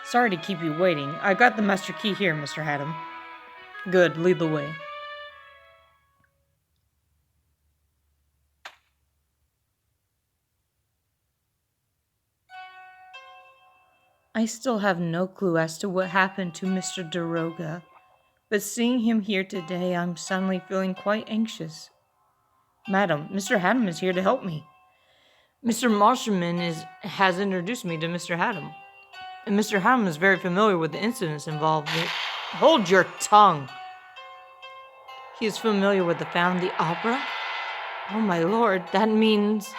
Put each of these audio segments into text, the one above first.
Sorry to keep you waiting. I got the master key here, Mr. Haddam. Good, lead the way. I still have no clue as to what happened to Mr. Daroga, but seeing him here today, I'm suddenly feeling quite anxious. Madam, Mr. Haddam is here to help me. Mr. Marshman has introduced me to Mr. Haddam, and Mr. Haddam is very familiar with the incidents involved. Hold your tongue! He is familiar with the Phantom of the Opera? Oh my lord, that means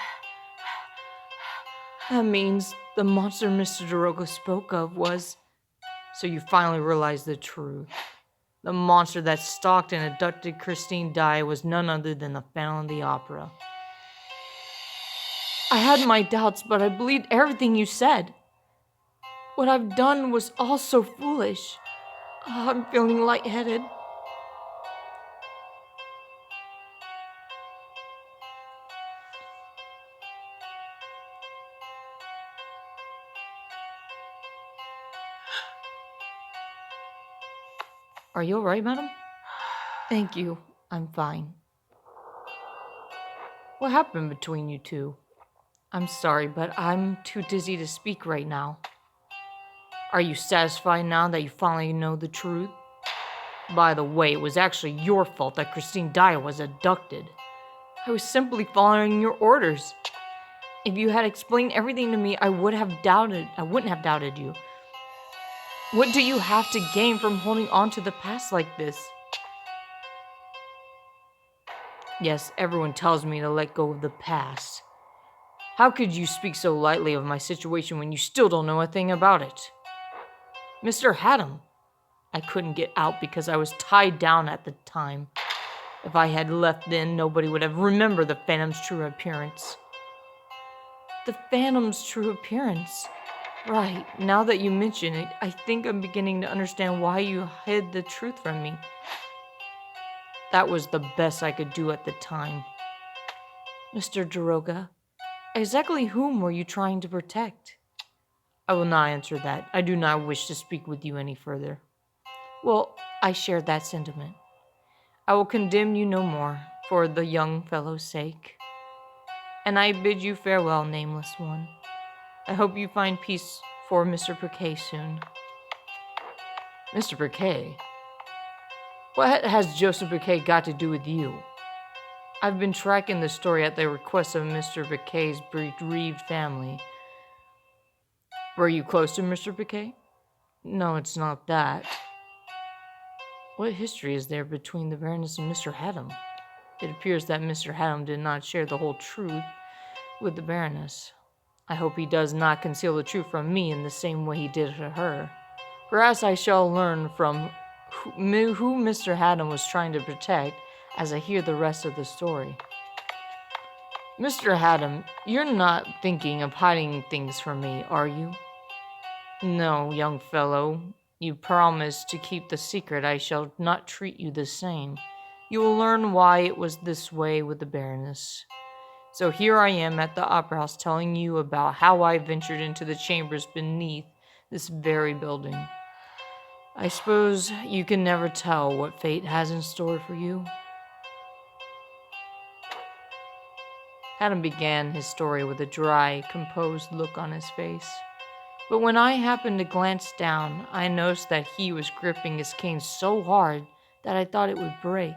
the monster Mr. Daroga spoke of was... So you finally realized the truth. The monster that stalked and abducted Christine Daae was none other than the Phantom of the Opera. I had my doubts, but I believed everything you said. What I've done was all so foolish. I'm feeling lightheaded. Are you alright, madam? Thank you. I'm fine. What happened between you two? I'm sorry, but I'm too dizzy to speak right now. Are you satisfied now that you finally know the truth? By the way, it was actually your fault that Christine Daae was abducted. I was simply following your orders. If you had explained everything to me, I wouldn't have doubted you. What do you have to gain from holding on to the past like this? Yes, everyone tells me to let go of the past. How could you speak so lightly of my situation when you still don't know a thing about it? Mr. Haddam, I couldn't get out because I was tied down at the time. If I had left then, nobody would have remembered the Phantom's true appearance. The Phantom's true appearance? Right, now that you mention it, I think I'm beginning to understand why you hid the truth from me. That was the best I could do at the time. Mr. Daroga, exactly whom were you trying to protect? I will not answer that. I do not wish to speak with you any further. Well, I share that sentiment. I will condemn you no more, for the young fellow's sake. And I bid you farewell, nameless one. I hope you find peace for Mr. Briquet soon. Mr. Briquet? What has Joseph Briquet got to do with you? I've been tracking the story at the request of Mr. Briquet's bereaved family. Were you close to Mr. Briquet? No, it's not that. What history is there between the Baroness and Mr. Haddam? It appears that Mr. Haddam did not share the whole truth with the Baroness. I hope he does not conceal the truth from me in the same way he did to her. Perhaps I shall learn from who Mr. Haddam was trying to protect as I hear the rest of the story. Mr. Haddam, you're not thinking of hiding things from me, are you? No, young fellow. You promised to keep the secret. I shall not treat you the same. You will learn why it was this way with the Baroness. So here I am at the Opera House telling you about how I ventured into the chambers beneath this very building. I suppose you can never tell what fate has in store for you. Adam began his story with a dry, composed look on his face. But when I happened to glance down, I noticed that he was gripping his cane so hard that I thought it would break.